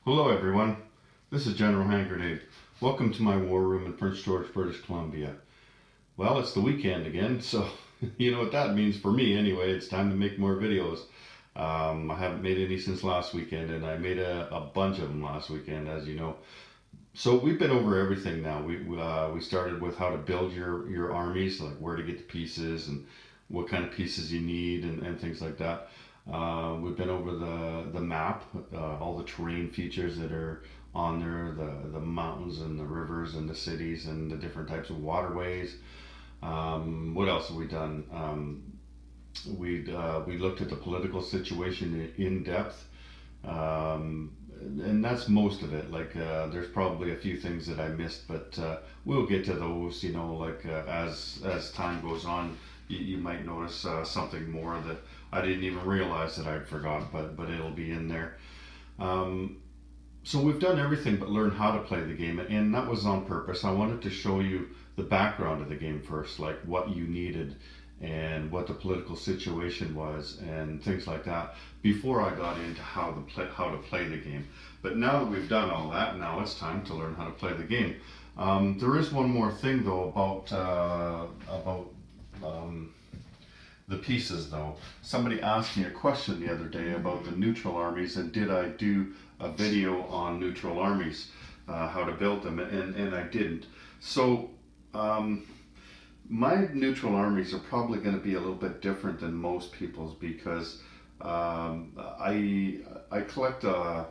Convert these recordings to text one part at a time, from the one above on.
Hello everyone, this is General Hand Grenade. Welcome to my war room in Prince George, British Columbia. Well, it's the weekend again, so you know what that means for me anyway. It's time to make more videos. I haven't made any since last weekend, and I made a bunch of them last weekend, as you know. So we've been over everything now. We started with how to build your armies, like where to get the pieces and what kind of pieces you need and things like that. We've been over the map, all the terrain features that are on there, the mountains and the rivers and the cities and the different types of waterways. What else have we done? We looked at the political situation in depth, and that's most of it. Like there's probably a few things that I missed, but we'll get to those. You know, like as time goes on, you might notice something more that I didn't even realize that I'd forgot, but it'll be in there. So we've done everything but learn how to play the game, and that was on purpose. I wanted to show you the background of the game first, like what you needed and what the political situation was and things like that before I got into how to play the game. But now that we've done all that, now it's time to learn how to play the game. There is one more thing though about the pieces though. Somebody asked me a question the other day about the neutral armies and did I do a video on neutral armies, how to build them, and I didn't. So my neutral armies are probably going to be a little bit different than most people's because I collect the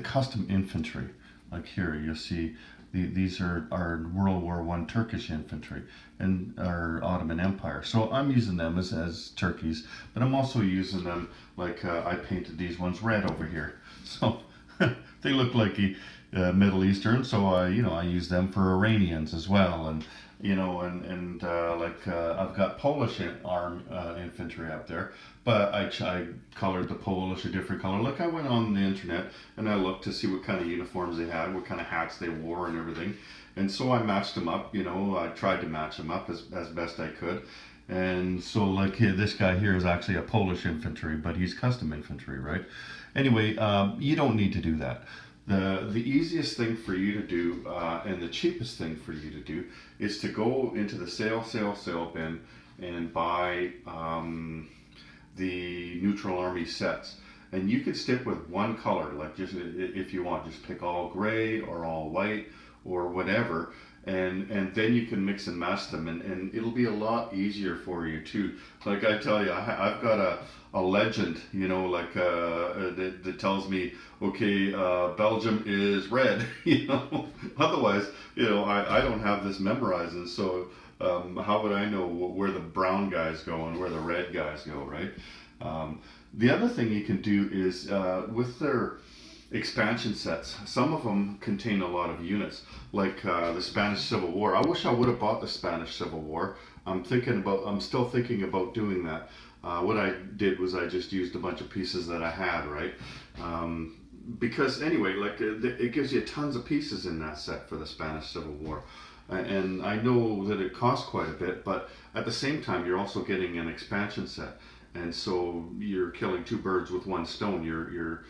custom infantry. Like here, you'll see these are World War I Turkish infantry and our Ottoman Empire. So I'm using them as Turkeys, but I'm also using them like I painted these ones red over here. So they look like Middle Eastern, so I use them for Iranians as well, and I've got Polish infantry up there, but I colored the Polish a different color. Look, I went on the internet and I looked to see what kind of uniforms they had, what kind of hats they wore, and everything, and so I matched them up. I tried to match them up as best I could. And so, like this guy here is actually a Polish infantry, but he's custom infantry, right? Anyway, you don't need to do that. The easiest thing for you to do, and the cheapest thing for you to do, is to go into the sale bin and buy the neutral army sets. And you can stick with one color, like just if you want, just pick all gray or all white or whatever. And then you can mix and match them, and it'll be a lot easier for you too. Like I tell you, I've got a legend, that tells me, okay, Belgium is red, Otherwise, I don't have this memorized, and so how would I know where the brown guys go and where the red guys go, right? The other thing you can do is with their expansion sets. Some of them contain a lot of units, like the Spanish Civil War. I wish I would have bought the Spanish Civil War. I'm still thinking about doing that. What I did was I just used a bunch of pieces that I had, right? Because anyway, it gives you tons of pieces in that set for the Spanish Civil War. And I know that it costs quite a bit, but at the same time, you're also getting an expansion set. And so you're killing two birds with one stone. You're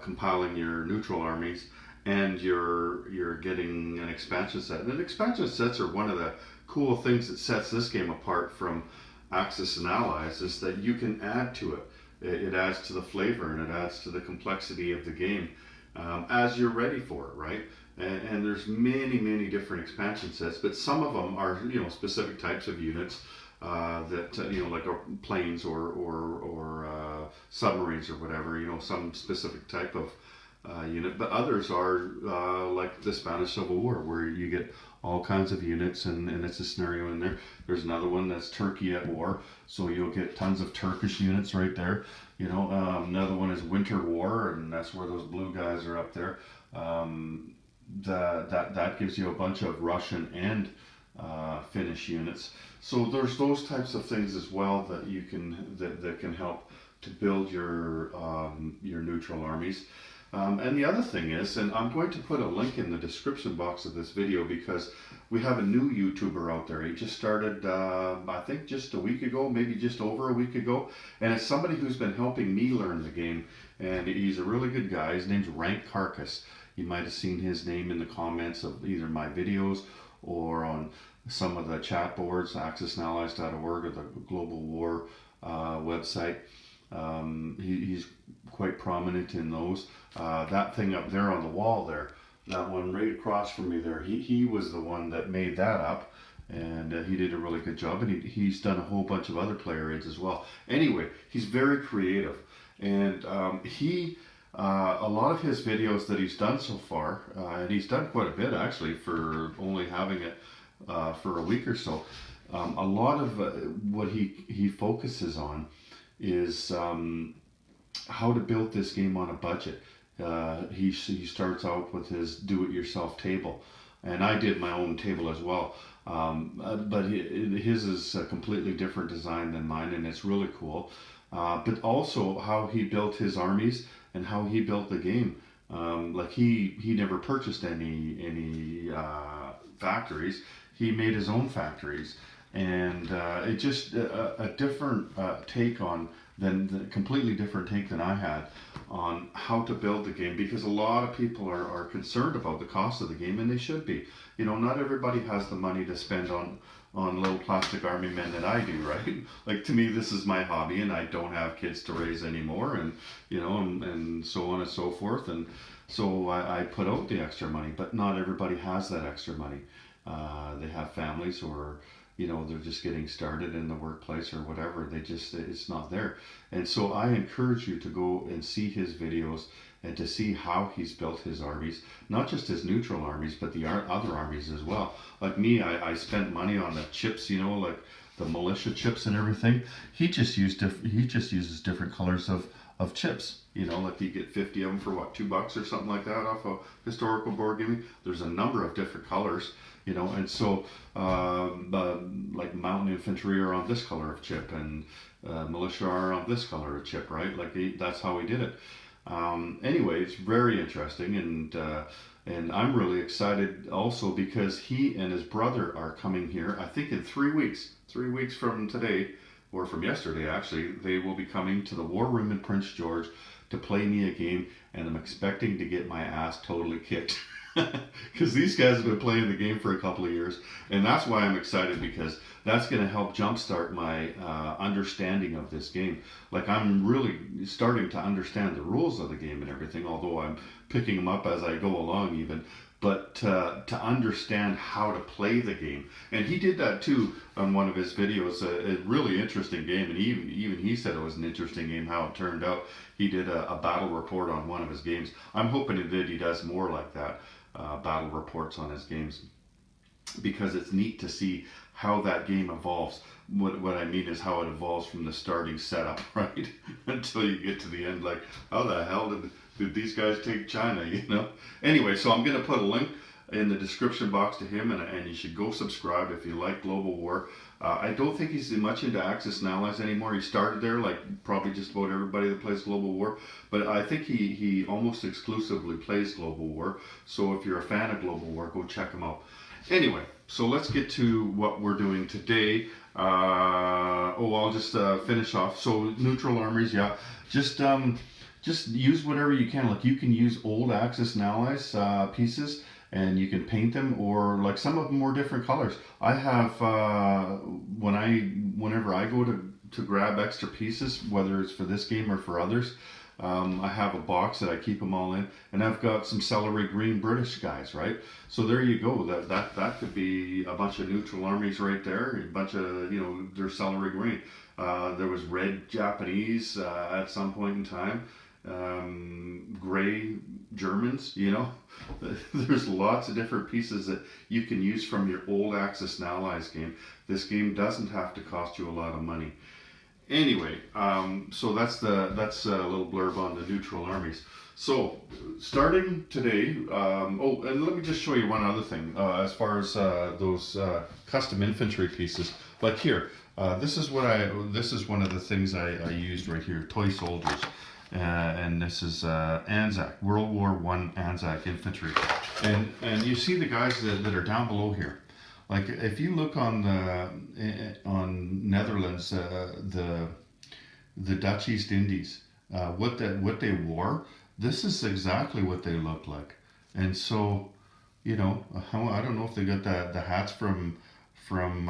compiling your neutral armies, and you're getting an expansion set. And expansion sets are one of the cool things that sets this game apart from Axis and Allies, is that you can add to it. It adds to the flavor and it adds to the complexity of the game as you're ready for it, right? And there's many different expansion sets, but some of them are specific types of units. Like planes or submarines or whatever, some specific type of unit, but others are like the Spanish Civil War, where you get all kinds of units, and it's a scenario in there. There's another one that's Turkey at war, so you'll get tons of Turkish units right there. Another one is Winter War, and that's where those blue guys are up there. That gives you a bunch of Russian and Finnish units. So there's those types of things as well that you can that can help to build your neutral armies. And the other thing is, and I'm going to put a link in the description box of this video, because we have a new YouTuber out there. He just started, I think, just a week ago, maybe just over a week ago, and it's somebody who's been helping me learn the game, and he's a really good guy. His name's Rank Carcass. You might have seen his name in the comments of either my videos or on some of the chat boards, accessandallies.org or the Global War website. He's quite prominent in those. That thing up there on the wall there, that one right across from me there, he was the one that made that up, and he did a really good job, and he's done a whole bunch of other player aids as well. Anyway, he's very creative, and a lot of his videos that he's done so far, and he's done quite a bit actually for only having it for a week or so. A lot of what he focuses on is how to build this game on a budget. He starts out with his do-it-yourself table, and I did my own table as well. But his is a completely different design than mine, and it's really cool. But also how he built his armies and how he built the game. Like he never purchased any factories. He made his own factories, and it just a different take on the completely different take than I had on how to build the game, because a lot of people are concerned about the cost of the game, and they should be. You know, not everybody has the money to spend on little plastic army men that I do, right? Like, to me, this is my hobby, and I don't have kids to raise anymore, and you know, and so on and so forth, and so I put out the extra money. But not everybody has that extra money. They have families, or you know, they're just getting started in the workplace or whatever. It's not there. And so I encourage you to go and see his videos and to see how he's built his armies, not just his neutral armies, but the other armies as well. Like me, I spent money on the chips, you know, like the militia chips and everything. He just uses different colors of chips. You know, like you get 50 of them for what, $2 or something like that off a historical board gaming. There's a number of different colors, you know, and so like mountain infantry are on this color of chip, and militia are on this color of chip, right? Like that's how he did it. Anyway, it's very interesting, and I'm really excited also because he and his brother are coming here. I think in 3 weeks, 3 weeks from today, or from yesterday actually, they will be coming to the War Room in Prince George to play me a game, and I'm expecting to get my ass totally kicked. Because these guys have been playing the game for a couple of years, and that's why I'm excited, because that's going to help jumpstart my understanding of this game. Like, I'm really starting to understand the rules of the game and everything, although I'm picking them up as I go along even. But to understand how to play the game, and he did that too on one of his videos. A really interesting game, and even he said it was an interesting game how it turned out. He did a battle report on one of his games. I'm hoping that he does more like that, battle reports on his games, because it's neat to see how that game evolves. What I mean is how it evolves from the starting setup, right, until you get to the end. Like, how the hell did these guys take China, you know? Anyway, so I'm going to put a link in the description box to him, and you should go subscribe if you like Global War. I don't think he's much into Axis and Allies anymore. He started there, like probably just about everybody that plays Global War, but I think he almost exclusively plays Global War. So if you're a fan of Global War, go check him out. Anyway, so let's get to what we're doing today. I'll just finish off. So neutral armies, yeah, just use whatever you can. Like, you can use old Axis and Allies pieces, and you can paint them, or like some of them were different colors. I have whenever I go to grab extra pieces, whether it's for this game or for others, I have a box that I keep them all in, and I've got some celery green British guys, right? So there you go. That could be a bunch of neutral armies right there. A bunch of, you know, they're celery green. There was red Japanese at some point in time. Gray Germans, you know. There's lots of different pieces that you can use from your old Axis and Allies game. This game doesn't have to cost you a lot of money. Anyway, so that's a little blurb on the neutral armies. So starting today, and let me just show you one other thing as far as those custom infantry pieces. Like here, this is one of the things I used right here, toy soldiers. And this is Anzac, World War I Anzac infantry, and you see the guys that are down below here. Like if you look on on Netherlands, the Dutch East Indies, what they wore, this is exactly what they look like. And so, you know, I don't know if they got the hats from from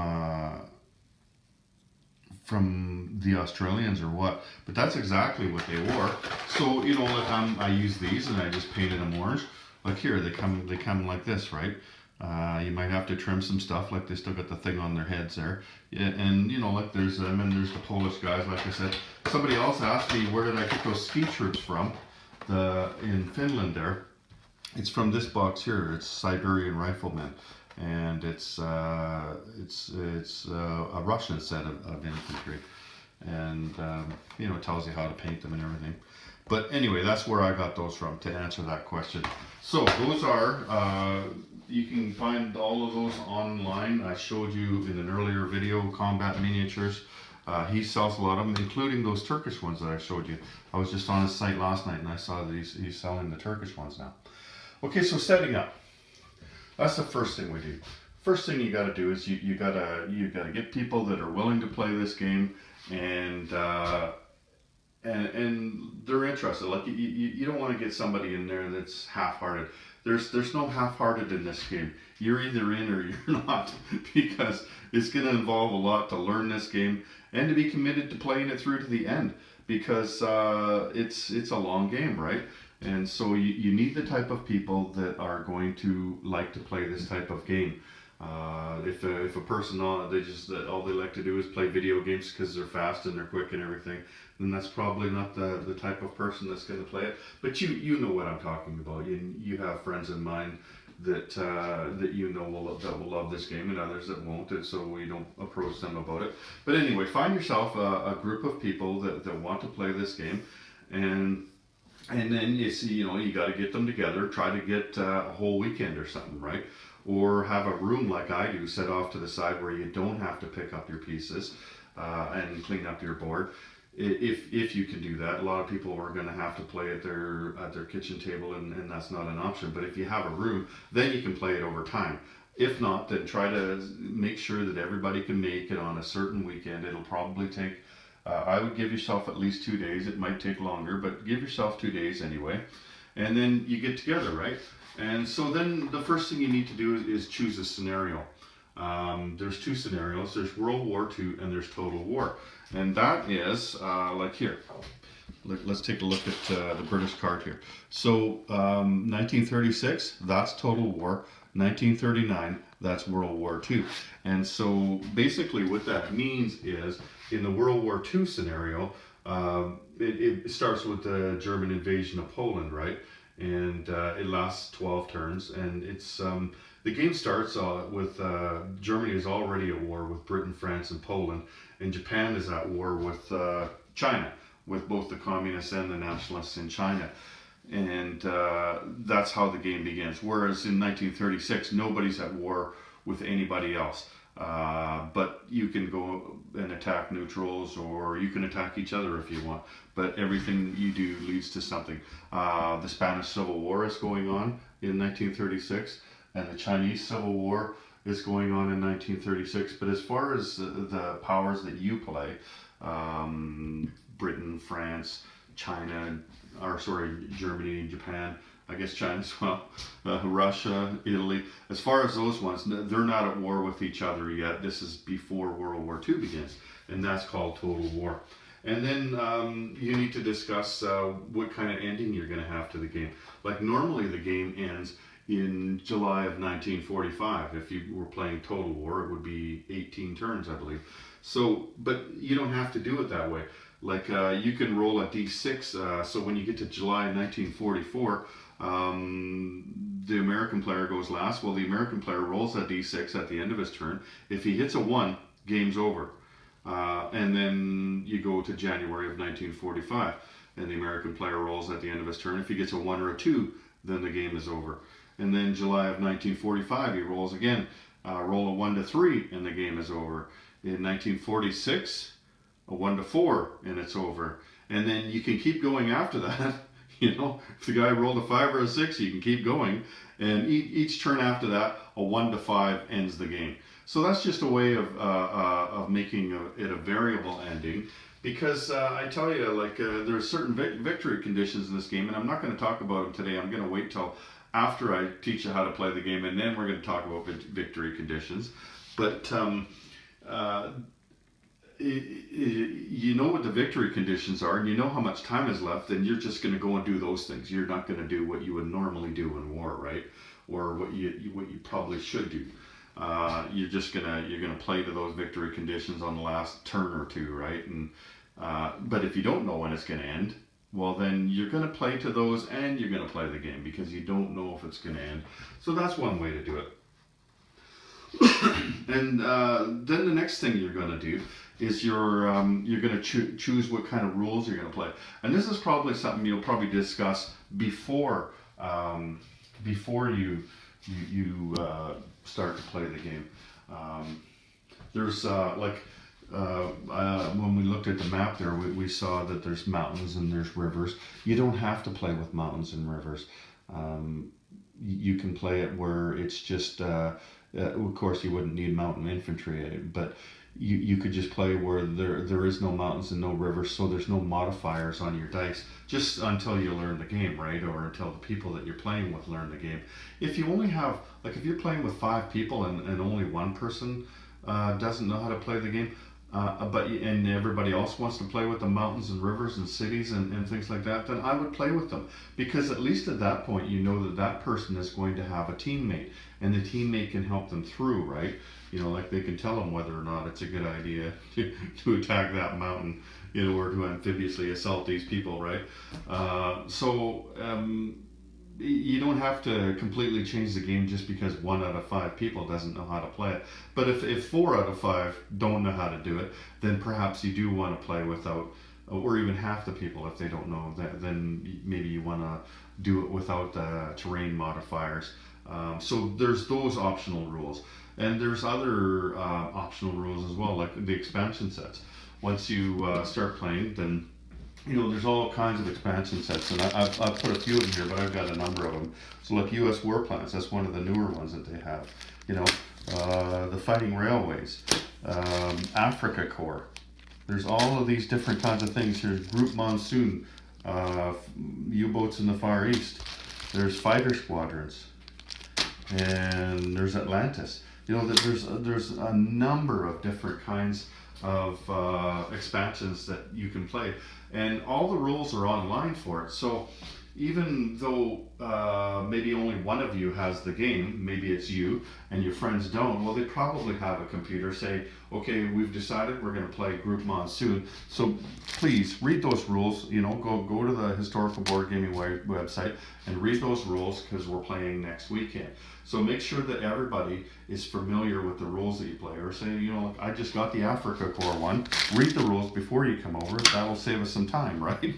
the Australians or what, but that's exactly what they wore. So you know, like I use these and I just painted them orange. Like here, they come like this, right? You might have to trim some stuff, like they still got the thing on their heads there. Yeah, and you know, like there's them and there's the Polish guys. Like I said, somebody else asked me where did I get those ski troops from? The in Finland there. It's from this box here. It's Siberian Riflemen, and it's a Russian set of infantry, and you know, it tells you how to paint them and everything. But anyway, that's where I got those from to answer that question. So those are you can find all of those online. I showed you in an earlier video combat miniatures. He sells a lot of them, including those Turkish ones that I showed you. I was just on his site last night and I saw that he's selling the Turkish ones now. Okay, so setting up. That's the first thing we do. First thing you got to do is you gotta get people that are willing to play this game and they're interested. Like you don't want to get somebody in there that's half-hearted. There's no half-hearted in this game. You're either in or you're not, because it's going to involve a lot to learn this game and to be committed to playing it through to the end, because it's a long game, right? And so you need the type of people that are going to like to play this type of game. If a person all they like to do is play video games because they're fast and they're quick and everything, then that's probably not the type of person that's going to play it. But you know what I'm talking about. You have friends in mind that you know will love this game, and others that won't, and so we don't approach them about it. But anyway, find yourself a group of people that want to play this game, and then you got to get them together. Try to get a whole weekend or something, right? Or have a room like I do set off to the side where you don't have to pick up your pieces and clean up your board. If you can do that. A lot of people are going to have to play at their kitchen table, and that's not an option. But if you have a room, then you can play it over time. If not, then try to make sure that everybody can make it on a certain weekend. It'll probably take, I would give yourself at least 2 days. It might take longer, but give yourself 2 days anyway. And then you get together, right? And so then the first thing you need to do is choose a scenario. There's two scenarios. There's World War II and there's Total War. And that is like here. Let's take a look at the British card here. So 1936, that's Total War. 1939, that's World War II. And so basically what that means is, in the World War II scenario, it starts with the German invasion of Poland, right? And it lasts 12 turns, and it's the game starts with Germany is already at war with Britain, France, and Poland, and Japan is at war with China, with both the communists and the nationalists in China. And that's how the game begins. Whereas in 1936, nobody's at war with anybody else. But you can go and attack neutrals, or you can attack each other if you want. But everything you do leads to something. The Spanish Civil War is going on in 1936, and the Chinese Civil War is going on in 1936. But as far as the powers that you play, Britain, France, China, Germany, Japan, I guess China as well, Russia, Italy. As far as those ones, they're not at war with each other yet. This is before World War II begins, and that's called Total War. And then you need to discuss what kind of ending you're going to have to the game. Like normally the game ends in July of 1945. If you were playing Total War, it would be 18 turns, I believe. So, but you don't have to do it that way. Like you can roll a d6, so when you get to July 1944, the American player goes last. Well, the American player rolls a d6 at the end of his turn. If he hits a 1, game's over. And then you go to January of 1945, and the American player rolls at the end of his turn. If he gets a 1 or a 2, then the game is over. And then July of 1945, he rolls again. Roll a 1 to 3, and the game is over. In 1946, a 1 to 4, and it's over. And then you can keep going after that. You know, if the guy rolled a 5 or a 6, you can keep going. And each turn after that, a 1 to 5 ends the game. So that's just a way of making it a variable ending. Because I tell you, like, there are certain victory conditions in this game, and I'm not going to talk about them today. I'm going to wait till after I teach you how to play the game, and then we're going to talk about victory conditions. But you know what the victory conditions are, and you know how much time is left, and you're just going to go and do those things. You're not going to do what you would normally do in war, right? Or what you probably should do. You're gonna play to those victory conditions on the last turn or two, right? And but if you don't know when it's gonna end, well, then you're gonna play to those, and you're gonna play the game because you don't know if it's gonna end. So that's one way to do it. And then the next thing you're going to do is you're going to choose what kind of rules you're going to play. And this is probably something you'll probably discuss before you start to play the game. There's when we looked at the map there, we saw that there's mountains and there's rivers. You don't have to play with mountains and rivers. You can play it where it's just of course you wouldn't need mountain infantry, but you could just play where there is no mountains and no rivers, so there's no modifiers on your dice, just until you learn the game, right? Or until the people that you're playing with learn the game. If you only have, like, if you're playing with 5 people and only one person doesn't know how to play the game, and everybody else wants to play with the mountains and rivers and cities and things like that, then I would play with them, because at least at that point you know that that person is going to have a teammate, and the teammate can help them through, right? You know, like they can tell them whether or not it's a good idea to attack that mountain, you know, or to amphibiously assault these people, right? You don't have to completely change the game just because 1 out of 5 people doesn't know how to play it. But if 4 out of 5 don't know how to do it, then perhaps you do want to play without, or even half the people if they don't know, then maybe you want to do it without terrain modifiers. So there's those optional rules. And there's other optional rules as well, like the expansion sets. Once you start playing, then you know, there's all kinds of expansion sets, and I've put a few of them here, but I've got a number of them. So like U.S. War Plans, that's one of the newer ones that they have. You know, the Fighting Railways, Africa Corps. There's all of these different kinds of things. Here's Group Monsoon, U-boats in the Far East. There's fighter squadrons, and there's Atlantis. You know, there's a number of different kinds of expansions that you can play, and all the rules are online for it. So even though maybe only one of you has the game, maybe it's you and your friends don't, well, they probably have a computer. Say, okay, we've decided we're going to play Group Monsoon, so please read those rules. You know, go to the Historical Board Gaming website and read those rules, because we're playing next weekend. So make sure that everybody is familiar with the rules that you play. Or say, you know, I just got the Africa Corps one. Read the rules before you come over. That'll save us some time, right?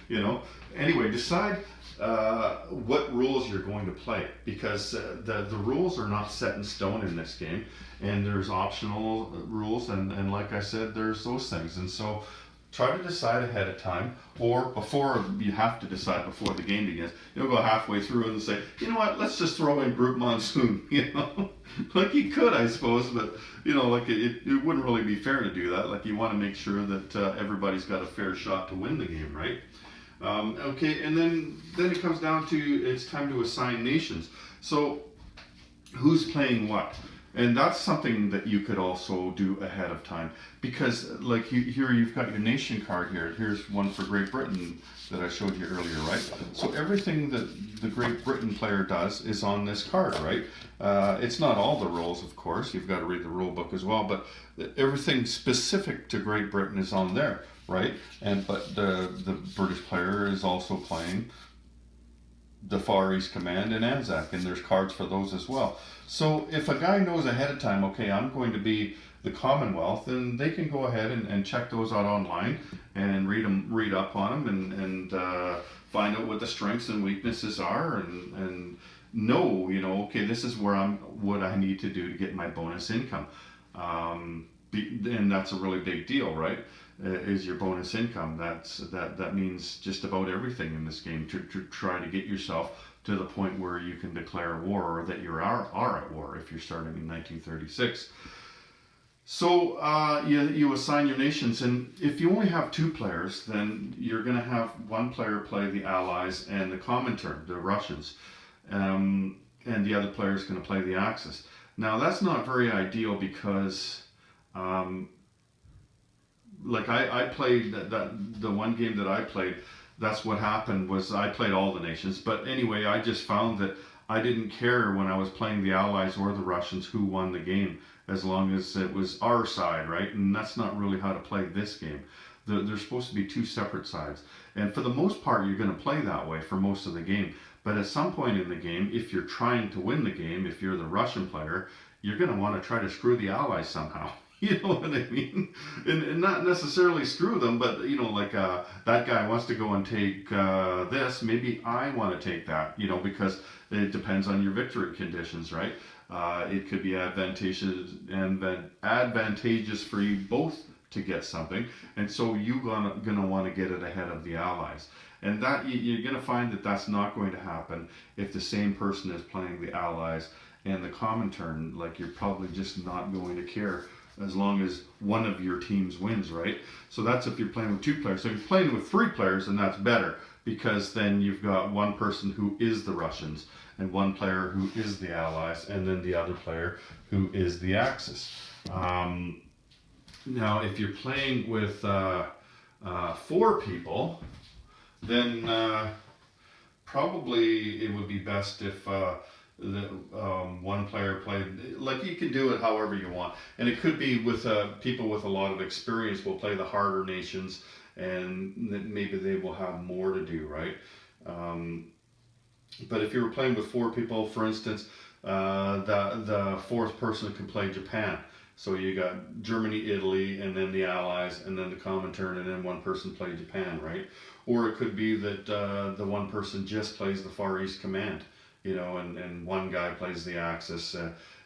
You know. Anyway, decide what rules you're going to play, because the rules are not set in stone in this game, and there's optional rules, and like I said, there's those things. And so try to decide ahead of time, or before you have to decide before the game begins. You'll go halfway through and say, you know what, let's just throw in Group Monsoon, you know. Like you could, I suppose, but you know, like it wouldn't really be fair to do that. Like you want to make sure that everybody's got a fair shot to win the game, right? Okay, and then it comes down to, it's time to assign nations. So who's playing what? And that's something that you could also do ahead of time, because like here you've got your nation card here. Here's one for Great Britain that I showed you earlier, right? So everything that the Great Britain player does is on this card, right? It's not all the rules, of course. You've got to read the rule book as well, but everything specific to Great Britain is on there, right? But the British player is also playing the Far East Command and Anzac, and there's cards for those as well. So if a guy knows ahead of time, okay, I'm going to be the Commonwealth, then they can go ahead and check those out online and read up on them, and find out what the strengths and weaknesses are, and know, you know, okay, this is what I need to do to get my bonus income. And that's a really big deal, right? is your bonus income. That means just about everything in this game to try to get yourself to the point where you can declare war, or that you are at war if you're starting in 1936. So you assign your nations, and if you only have two players, then you're going to have one player play the Allies and the Comintern, the Russians, and the other player is going to play the Axis. Now that's not very ideal because, like I played the one game that I played. That's what happened was I played all the nations, but anyway, I just found that I didn't care when I was playing the Allies or the Russians who won the game, as long as it was our side, right? And that's not really how to play this game. There's supposed to be two separate sides. And for the most part, you're going to play that way for most of the game. But at some point in the game, if you're trying to win the game, if you're the Russian player, you're going to want to try to screw the Allies somehow. You know what I mean? And not necessarily screw them, but, you know, like that guy wants to go and take this, maybe I want to take that, you know, because it depends on your victory conditions, right? It could be advantageous for you both to get something, and so you're gonna want to get it ahead of the Allies. And that you're gonna find that that's not going to happen if the same person is playing the Allies and the Comintern. Like, you're probably just not going to care as long as one of your teams wins, right? So that's if you're playing with two players. So if you're playing with three players, then that's better, because then you've got one person who is the Russians and one player who is the Allies, and then the other player who is the Axis. Now, if you're playing with 4 people, then probably it would be best if one player played, like, you can do it however you want. And it could be with people with a lot of experience will play the harder nations, and maybe they will have more to do, right? But if you were playing with 4 people, for instance, the fourth person could play Japan. So you got Germany, Italy, and then the Allies, and then the Comintern, and then one person played Japan, right? Or it could be that the one person just plays the Far East Command, you know, and one guy plays the Axis.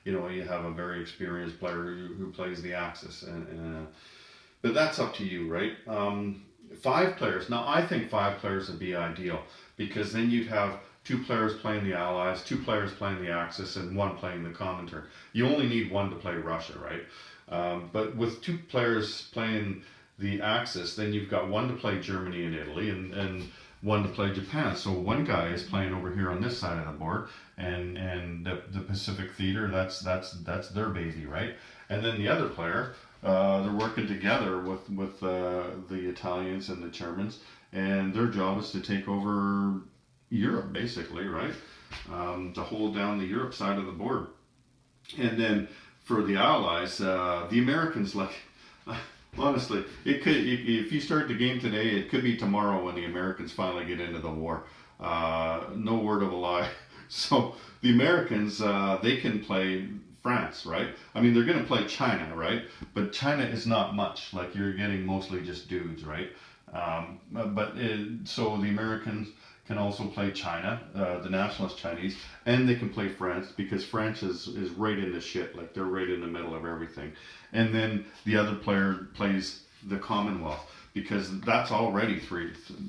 You know, you have a very experienced player who plays the Axis, but that's up to you, right? 5 players. Now, I think 5 players would be ideal, because then you'd have 2 players playing the Allies, 2 players playing the Axis, and 1 playing the Comintern. You only need 1 to play Russia, right? But with 2 players playing the Axis, then you've got 1 to play Germany and Italy, and 1 to play Japan. So one guy is playing over here on this side of the board, and the Pacific Theater, that's their baby, right? And then the other player, they're working together with the Italians and the Germans, and their job is to take over Europe, basically, right? To hold down the Europe side of the board. And then for the Allies, the Americans, like, honestly, it could, if you start the game today, it could be tomorrow when the Americans finally get into the war. No word of a lie. So the Americans, they can play France, right? I mean, they're going to play China, right? But China is not much. Like, you're getting mostly just dudes, right? So the Americans can also play China, the nationalist Chinese, and they can play France, because France is right in the shit. Like, they're right in the middle of everything. And then the other player plays the Commonwealth, because that's already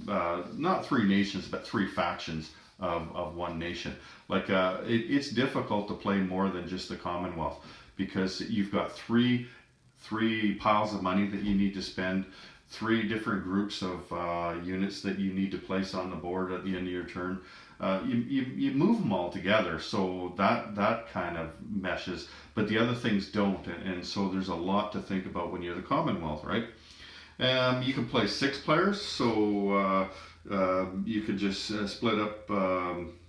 not 3 nations, but 3 factions of one nation. Like, it's difficult to play more than just the Commonwealth, because you've got three piles of money that you need to spend, 3 different groups of units that you need to place on the board at the end of your turn. You move them all together, so that kind of meshes, but the other things don't, and so there's a lot to think about when you're the Commonwealth, right? You can play 6 players, so you could just split up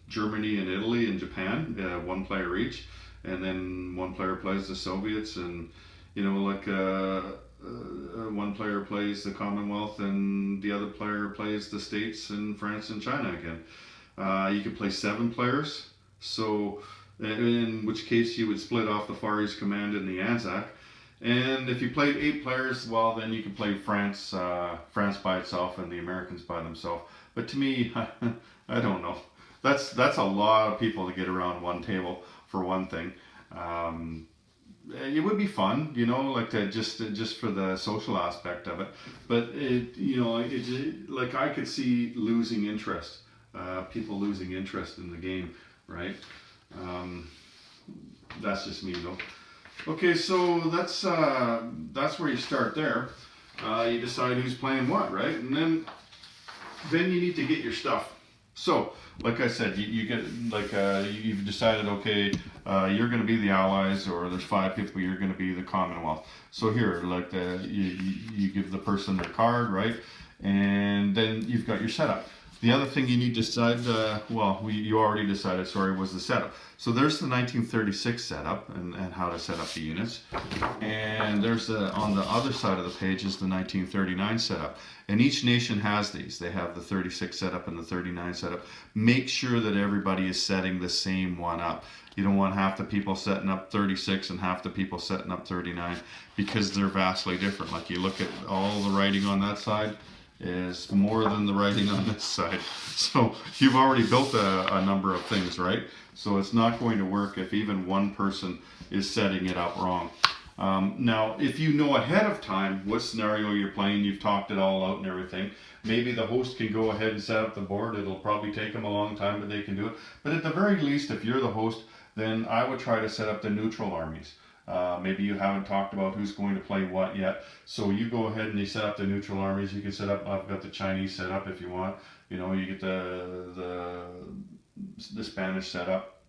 Germany and Italy and Japan, 1 player each, and then 1 player plays the Soviets, and, you know, like, 1 player plays the Commonwealth, and the other player plays the States and France and China again. You could play 7 players, so in which case you would split off the Far East Command and the Anzac. And if you played 8 players, well, then you could play France by itself and the Americans by themselves. But to me, I don't know. That's a lot of people to get around one table, for one thing. it would be fun, you know, like to just for the social aspect of it. But like I could see losing interest, people losing interest in the game, right? Um, that's just me though. Okay, so that's where you start there. You decide who's playing what, right? And then you need to get your stuff. So, like I said, you get like you've decided, okay, you're going to be the Allies, or there's 5 people, you're going to be the Commonwealth. So here, like you give the person their card, right? And then you've got your setup. The other thing you need to decide, you already decided, sorry, was the setup. So there's the 1936 setup and how to set up the units. And there's on the other side of the page is the 1939 setup. And each nation has these. They have the 36 setup and the 39 setup. Make sure that everybody is setting the same one up. You don't want half the people setting up 36 and half the people setting up 39, because they're vastly different. Like you look at all the writing on that side is more than the writing on this side. So you've already built a number of things, right? So it's not going to work if even one person is setting it up wrong. Now, if you know ahead of time what scenario you're playing, you've talked it all out and everything, maybe the host can go ahead and set up the board. It'll probably take them a long time, but they can do it. But at the very least, if you're the host, then I would try to set up the neutral armies. Maybe you haven't talked about who's going to play what yet. So you go ahead and you set up the neutral armies. You can set up, I've got the Chinese set up if you want. You know, you get the Spanish set up.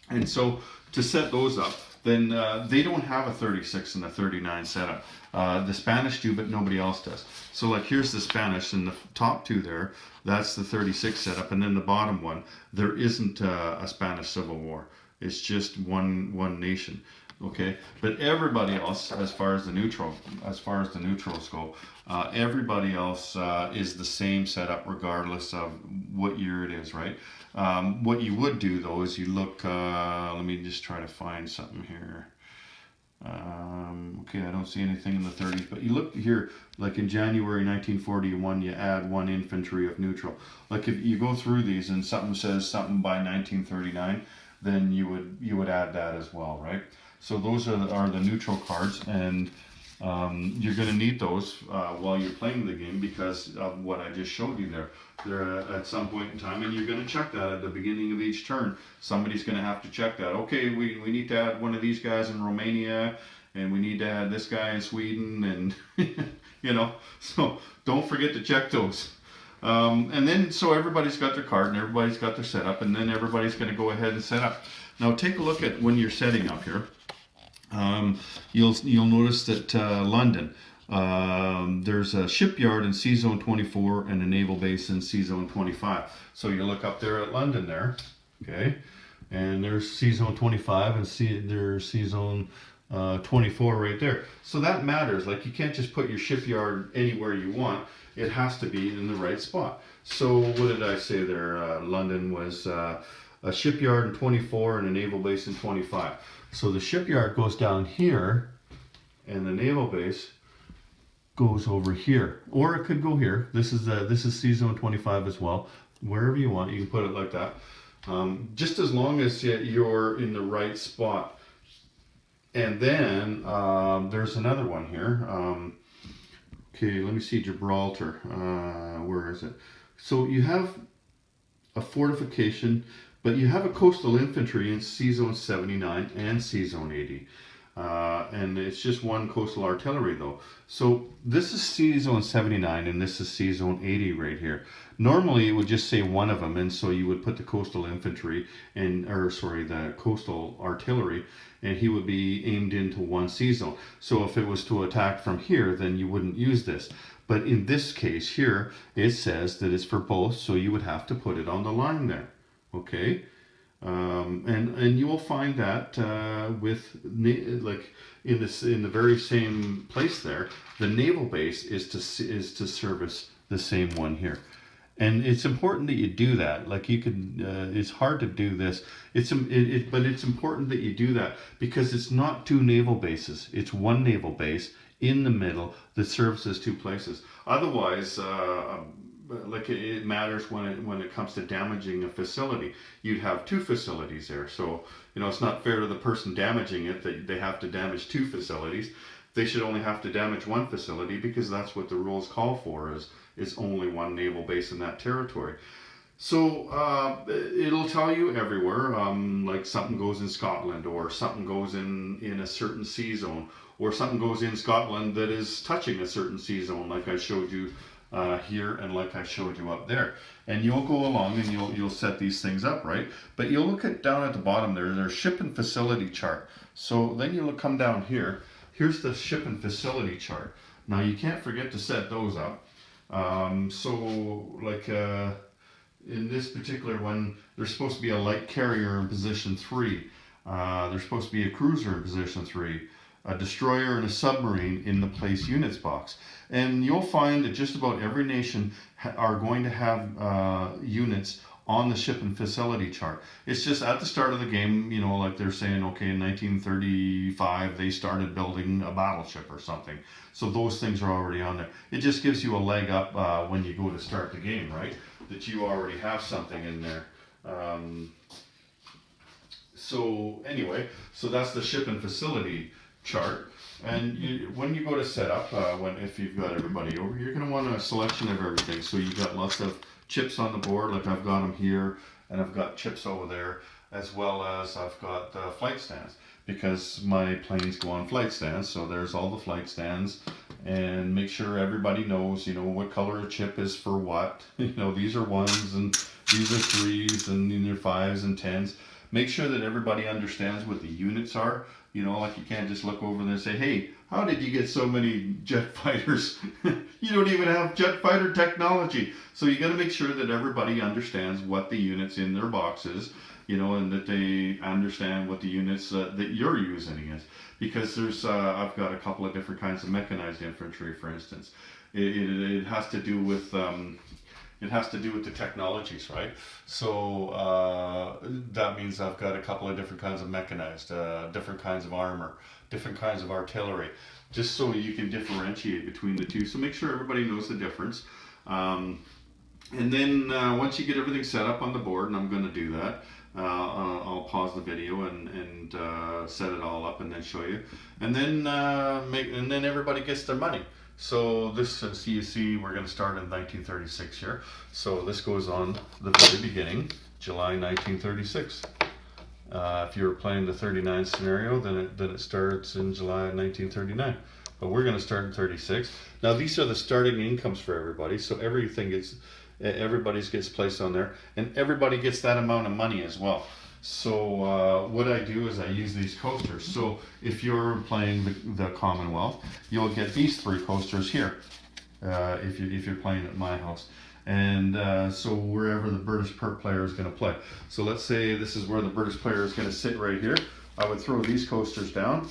And so to set those up, then they don't have a 36 and a 39 setup. The Spanish do, but nobody else does. So like here's the Spanish, and the top two there, that's the 36 setup. And then the bottom one, there isn't a Spanish Civil War. It's just one nation. Okay, but everybody else, as far as the neutrals go, everybody else is the same setup regardless of what year it is, right? What you would do though is you look. Let me just try to find something here. Okay, I don't see anything in the 30s, but you look here, like in January 1941, you add 1 infantry of neutral. Like if you go through these and something says something by 1939, then you would add that as well, right? So those are the neutral cards, and you're going to need those while you're playing the game because of what I just showed you there. They're at some point in time, and you're going to check that at the beginning of each turn. Somebody's going to have to check that. Okay, we need to add one of these guys in Romania, and we need to add this guy in Sweden, and you know, so don't forget to check those. And then, so everybody's got their card and everybody's got their setup, and then everybody's going to go ahead and set up. Now take a look at when you're setting up here. You'll notice that London, there's a shipyard in C Zone 24 and a naval base in C Zone 25. So you look up there at London there, okay, and there's C Zone 25 and there's C Zone 24 right there. So that matters. Like you can't just put your shipyard anywhere you want. It has to be in the right spot. So what did I say there? London was a shipyard in 24 and a naval base in 25. So the shipyard goes down here, and the naval base goes over here, or it could go here. This is C Zone 25 as well. Wherever you want, you can put it like that. Just as long as you're in the right spot. And then there's another one here. Okay, let me see, Gibraltar. Where is it? So you have a fortification, but you have a coastal infantry in C Zone 79 and C Zone 80. And it's just one coastal artillery though. So this is C Zone 79 and this is C Zone 80 right here. Normally it would just say one of them, and so you would put the coastal infantry the coastal artillery, and he would be aimed into one C zone. So if it was to attack from here, then you wouldn't use this. But in this case here, it says that it's for both, so you would have to put it on the line there. Okay, and you will find that like in the very same place there, the naval base is to service the same one here. And it's important that you do that. Like you could, it's hard to do this. But it's important that you do that because it's not 2 naval bases. It's 1 naval base in the middle that serves as 2 places. Otherwise, like it matters when it comes to damaging a facility. You'd have two facilities there, so it's not fair to the person damaging it that they have to damage two facilities. They should only have to damage one facility because that's what the rules call for, is only one naval base in that territory. So it'll tell you everywhere, like something goes in Scotland, or something goes in a certain sea zone, or something goes in Scotland that is touching a certain sea zone, like I showed you here, and like I showed you up there. And you'll go along and you'll set these things up, right? But you'll look at down at the bottom there, there's ship and facility chart. So then you'll come down here. Here's the ship and facility chart. Now you can't forget to set those up. So like in this particular one, there's supposed to be a light carrier in position 3. There's supposed to be a cruiser in position 3. A destroyer and a submarine in the place units box. And you'll find that just about every nation are going to have units on the ship and facility chart. It's just at the start of the game, like they're saying, okay, in 1935 they started building a battleship or something. So those things are already on there. It just gives you a leg up when you go to start the game, right? That you already have something in there. So anyway, so that's the ship and facility chart. And when you go to set up, if you've got everybody over, you're going to want a selection of everything. So you've got lots of chips on the board, like I've got them here, and I've got chips over there, as well as I've got flight stands, because my planes go on flight stands. So there's all the flight stands, and make sure everybody knows, what color a chip is for what. These are 1s and these are 3s, and these are 5s and 10s. Make sure that everybody understands what the units are. Like you can't just look over there and say, hey, how did you get so many jet fighters? You don't even have jet fighter technology. So you got to make sure that everybody understands what the units in their boxes, and that they understand what the units that you're using is. Because there's, I've got a couple of different kinds of mechanized infantry, for instance. It has to do with the technologies, right? So that means I've got a couple of different kinds of mechanized, different kinds of armor, different kinds of artillery, just so you can differentiate between the two. So make sure everybody knows the difference. And then once you get everything set up on the board, and I'm going to do that, I'll pause the video and set it all up and then show you. And then then everybody gets their money. So this, as you see, we're going to start in 1936 here. So this goes on the very beginning, July 1936. If you were playing the 39 scenario, then it starts in July 1939. But we're going to start in 36. Now these are the starting incomes for everybody. So everybody's gets placed on there, and everybody gets that amount of money as well. So what I do is I use these coasters. So if you're playing the Commonwealth, you'll get these 3 coasters here. If you're playing at my house, and so wherever the British player is going to play. So let's say this is where the British player is going to sit right here. I would throw these coasters down,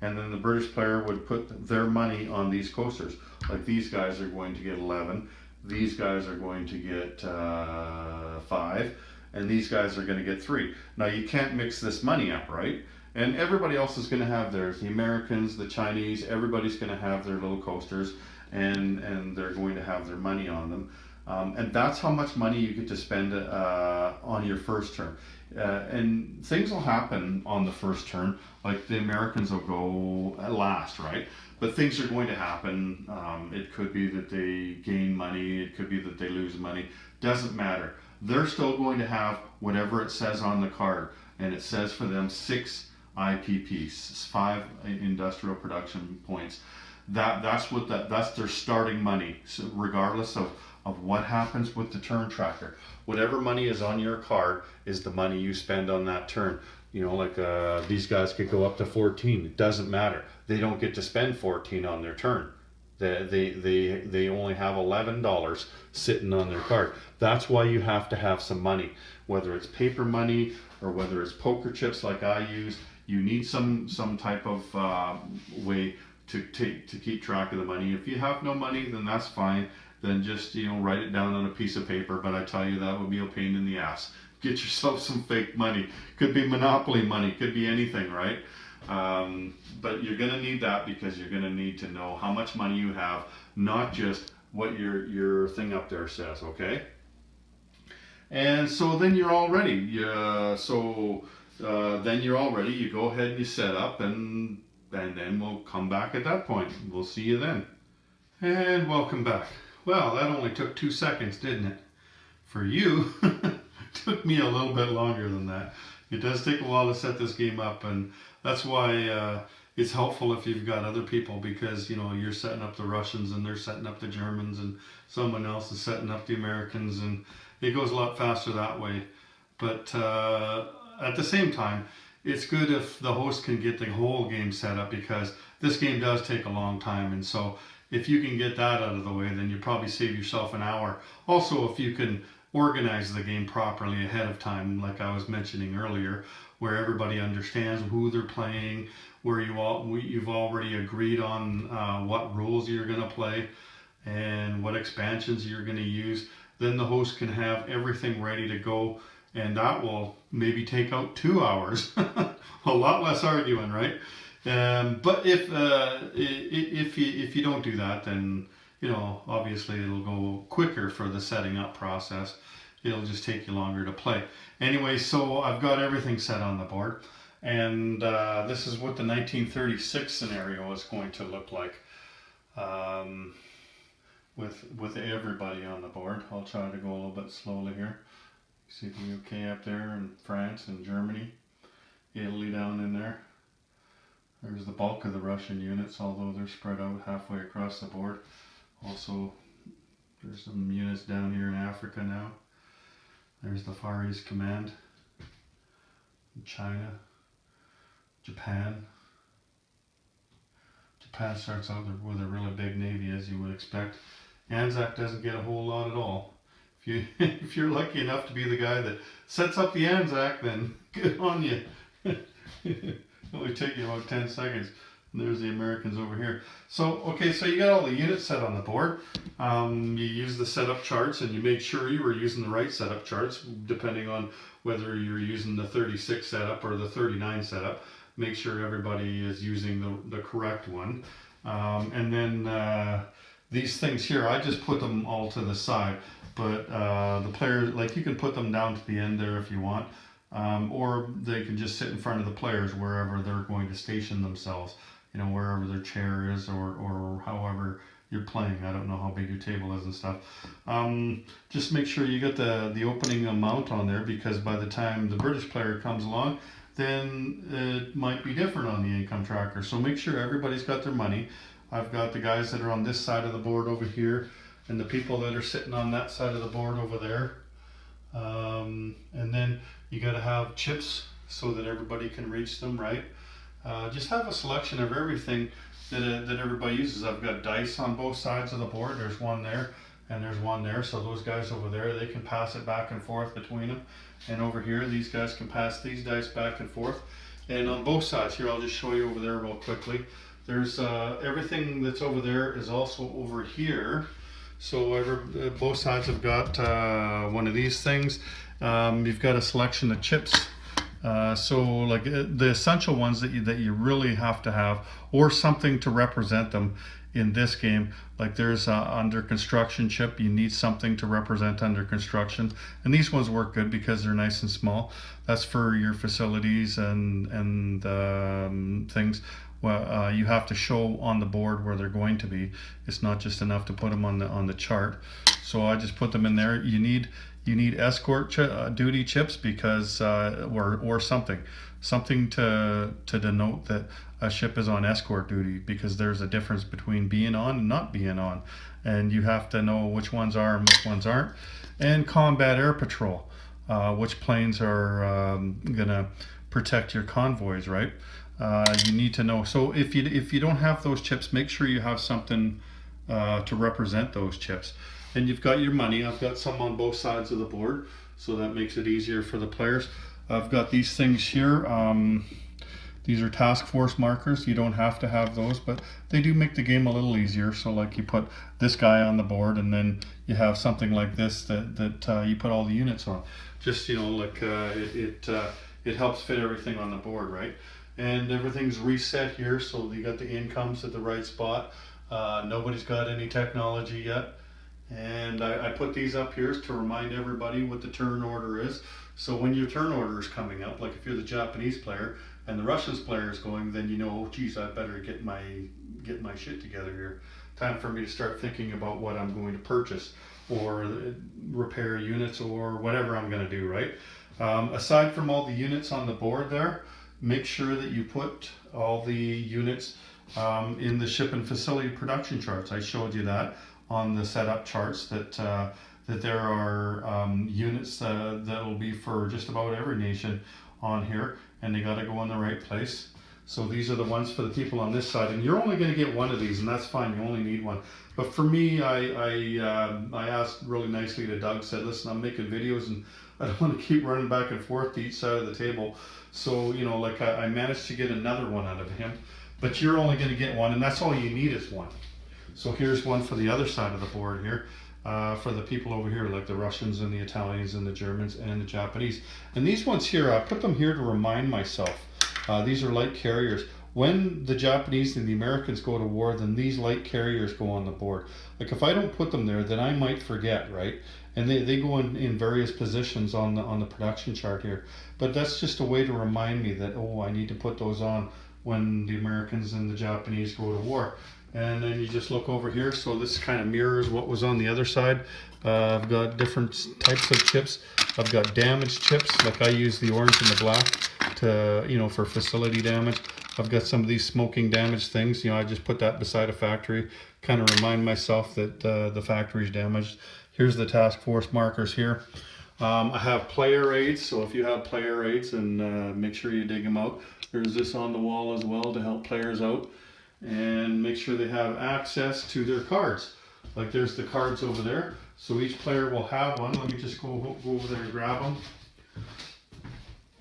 and then the British player would put their money on these coasters. Like these guys are going to get 11. These guys are going to get 5. And these guys are going to get 3. Now you can't mix this money up, right? And everybody else is going to have theirs. The Americans, the Chinese, everybody's going to have their little coasters, and they're going to have their money on them. And that's how much money you get to spend on your first turn. And things will happen on the first turn, like the Americans will go last, right? But things are going to happen. It could be that they gain money. It could be that they lose money. Doesn't matter. They're still going to have whatever it says on the card, and it says for them 6 IPPs, 5 industrial production points. That's their starting money. So regardless of what happens with the turn tracker, whatever money is on your card is the money you spend on that turn. Like these guys could go up to 14. It doesn't matter. They don't get to spend 14 on their turn. They only have $11 sitting on their card. That's why you have to have some money, whether it's paper money or whether it's poker chips like I use. You need some type of way to keep track of the money. If you have no money, then that's fine. Then just write it down on a piece of paper. But I tell you, that would be a pain in the ass. Get yourself some fake money. Could be Monopoly money. Could be anything, right? But you're going to need that, because you're going to need to know how much money you have, not just what your thing up there says, okay? And so then you're all ready. Then you're all ready. You go ahead and you set up, and then we'll come back at that point. We'll see you then. And welcome back. Well, that only took 2 seconds, didn't it? For you, it took me a little bit longer than that. It does take a while to set this game up, and that's why it's helpful if you've got other people, because you know you're setting up the Russians and they're setting up the Germans and someone else is setting up the Americans, and it goes a lot faster that way. But at the same time, it's good if the host can get the whole game set up, because this game does take a long time, and so if you can get that out of the way, then you probably save yourself an hour. Also, if you can organize the game properly ahead of time, like I was mentioning earlier, where everybody understands who they're playing, where you've already agreed on what rules you're going to play and what expansions you're going to use, then the host can have everything ready to go, and that will maybe take out 2 hours. A lot less arguing, right? But if you don't do that, then you know obviously it'll go quicker for the setting up process. It'll just take you longer to play. Anyway, so I've got everything set on the board, and this is what the 1936 scenario is going to look like with everybody on the board. I'll try to go a little bit slowly here. See the UK up there, and France and Germany, Italy down in there. There's the bulk of the Russian units, although they're spread out halfway across the board. Also, there's some units down here in Africa now. There's the Far East Command, China, Japan. Japan starts out with a really big navy, as you would expect. Anzac doesn't get a whole lot at all. If you're lucky enough to be the guy that sets up the Anzac, then good on you. It'll only take you about 10 seconds. And there's the Americans over here. So, okay, so you got all the units set on the board. You use the setup charts, and you make sure you were using the right setup charts, depending on whether you're using the 36 setup or the 39 setup. Make sure everybody is using the correct one. And then these things here, I just put them all to the side. But the players, like, you can put them down to the end there if you want. Or they can just sit in front of the players wherever they're going to station themselves, you know, wherever their chair is, or however you're playing. I don't know how big your table is and stuff. Just make sure you get the opening amount on there, because by the time the British player comes along, then it might be different on the income tracker. So make sure everybody's got their money. I've got the guys that are on this side of the board over here, and the people that are sitting on that side of the board over there. And then you got to have chips so that everybody can reach them, right? Just have a selection of everything that everybody uses. I've got dice on both sides of the board. There's one there and there's one there. So those guys over there, they can pass it back and forth between them. And over here, these guys can pass these dice back and forth. And on both sides here, I'll just show you over there real quickly. There's everything that's over there is also over here. So both sides have got one of these things. You've got a selection of chips. So like the essential ones that you really have to have, or something to represent them in this game. Like there's under construction chip. You need something to represent under construction, and these ones work good because they're nice and small. That's for your facilities and things. Well, you have to show on the board where they're going to be. It's not just enough to put them on the chart. So I just put them in there. You need escort duty chips, because or something to denote that a ship is on escort duty, because there's a difference between being on and not being on, and you have to know which ones are and which ones aren't. And combat air patrol, which planes are gonna protect your convoys, right? You need to know. So if you don't have those chips, make sure you have something to represent those chips. And you've got your money. I've got some on both sides of the board, so that makes it easier for the players. I've got these things here. These are task force markers. You don't have to have those, but they do make the game a little easier. So like you put this guy on the board, and then you have something like this that you put all the units on. Just, you know, like it helps fit everything on the board, right? And everything's reset here, so you got the incomes at the right spot. Nobody's got any technology yet. And I put these up here to remind everybody what the turn order is. So when your turn order is coming up, like if you're the Japanese player and the Russians player is going, then you know, oh geez, I better get my shit together here. Time for me to start thinking about what I'm going to purchase or repair units or whatever I'm going to do, right? Aside from all the units on the board there, make sure that you put all the units in the ship and facility production charts. I showed you that on the setup charts that that there are units that will be for just about every nation on here, and they got to go in the right place. So these are the ones for the people on this side, and you're only going to get one of these, and that's fine. You only need one. But for me, I asked really nicely to Doug. Said, listen, I'm making videos, and I don't want to keep running back and forth to each side of the table. So you know, like I managed to get another one out of him. But you're only going to get one, and that's all you need is one. So here's one for the other side of the board here, for the people over here, like the Russians and the Italians and the Germans and the Japanese. And these ones here, I put them here to remind myself. These are light carriers. When the Japanese and the Americans go to war, then these light carriers go on the board. Like if I don't put them there, then I might forget, right? And they go in various positions on the production chart here. But that's just a way to remind me that, oh, I need to put those on when the Americans and the Japanese go to war. And then you just look over here. So this kind of mirrors what was on the other side. I've got different types of chips. I've got damaged chips, like I use the orange and the black to, you know, for facility damage. I've got some of these smoking damaged things. You know, I just put that beside a factory, kind of remind myself that the factory's damaged. Here's the task force markers here. I have player aids, so if you have player aids, and make sure you dig them out. There's this on the wall as well to help players out, and make sure they have access to their cards. Like there's the cards over there, so each player will have one. Let me just go over there and grab them,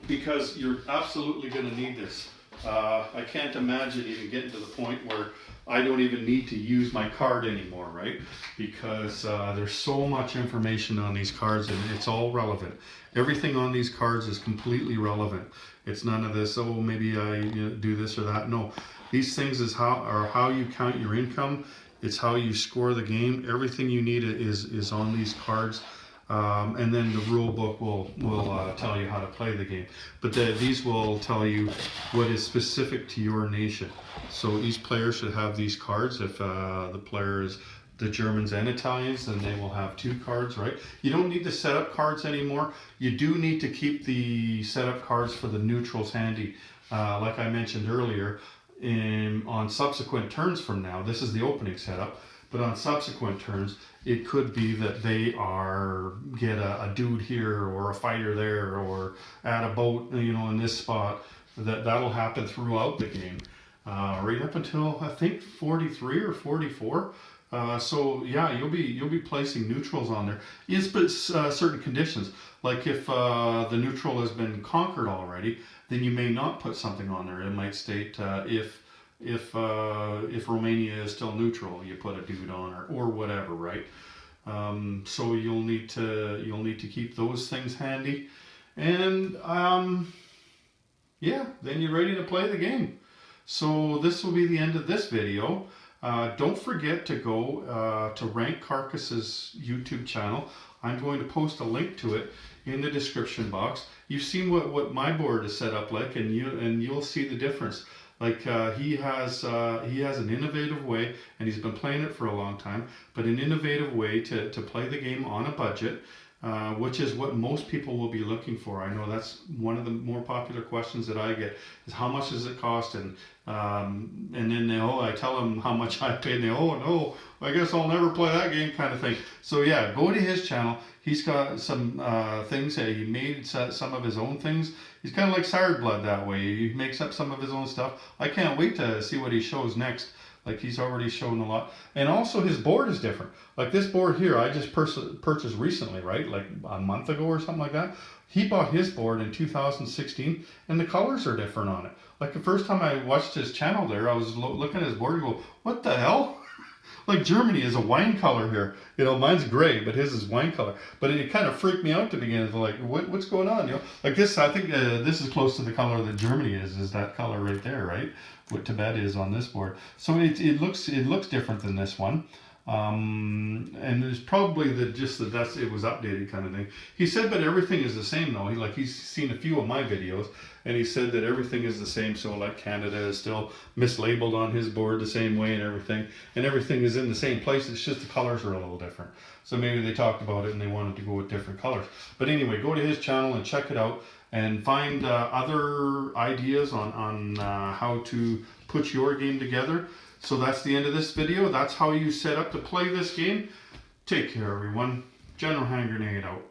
because you're absolutely going to need this. I can't imagine even getting to the point where I don't even need to use my card anymore, right? Because there's so much information on these cards, and it's all relevant. Everything on these cards is completely relevant. It's none of this, oh, maybe I do this or that. No, these things is how you count your income. It's how you score the game. Everything you need is on these cards. And then the rule book will tell you how to play the game. But these will tell you what is specific to your nation. So each player should have these cards. If the player is the Germans and Italians, then they will have 2 cards, right? You don't need the setup cards anymore. You do need to keep the setup cards for the neutrals handy. Like I mentioned earlier, on subsequent turns from now, this is the opening setup, but on subsequent turns, it could be that they get a dude here or a fighter there or add a boat, you know, in this spot. That'll happen throughout the game, right up until I think 43 or 44. So yeah, you'll be placing neutrals on there. Yes, but certain conditions, like if the neutral has been conquered already, then you may not put something on there. It might state if Romania is still neutral, you put a dude on or whatever, right? So you'll need to keep those things handy, and yeah, then you're ready to play the game. So this will be the end of this video. Don't forget to go to Rank Carcass's YouTube channel. I'm going to post a link to it in the description box. You've seen what my board is set up like, and you'll see the difference. Like he has an innovative way, and he's been playing it for a long time, but an innovative way to play the game on a budget, which is what most people will be looking for. I know that's one of the more popular questions that I get, is how much does it cost? And then I tell them how much I paid, and they, oh no, I guess I'll never play that game, kind of thing. So yeah, go to his channel. He's got some things that he made, some of his own things. He's kind of like Sired Blood that way. He makes up some of his own stuff. I can't wait to see what he shows next. Like he's already shown a lot. And also his board is different. Like this board here, I just purchased recently, right? Like a month ago or something like that. He bought his board in 2016, and the colors are different on it. Like the first time I watched his channel there, I was looking at his board and go, what the hell? Like Germany is a wine color here. You know, mine's gray, but his is wine color. But it kind of freaked me out to begin with. Like, what's going on? You know, like this. I think this is close to the color that Germany is that color right there, right? What Tibet is on this board. So it looks different than this one. And it's probably that's it was updated kind of thing. He said that everything is the same though. He's seen a few of my videos, and he said that everything is the same. So like Canada is still mislabeled on his board the same way, and everything is in the same place. It's just the colors are a little different. So maybe they talked about it and they wanted to go with different colors. But anyway, go to his channel and check it out, and find other ideas on how to put your game together. So that's the end of this video. That's how you set up to play this game. Take care, everyone. General Hand Grenade out.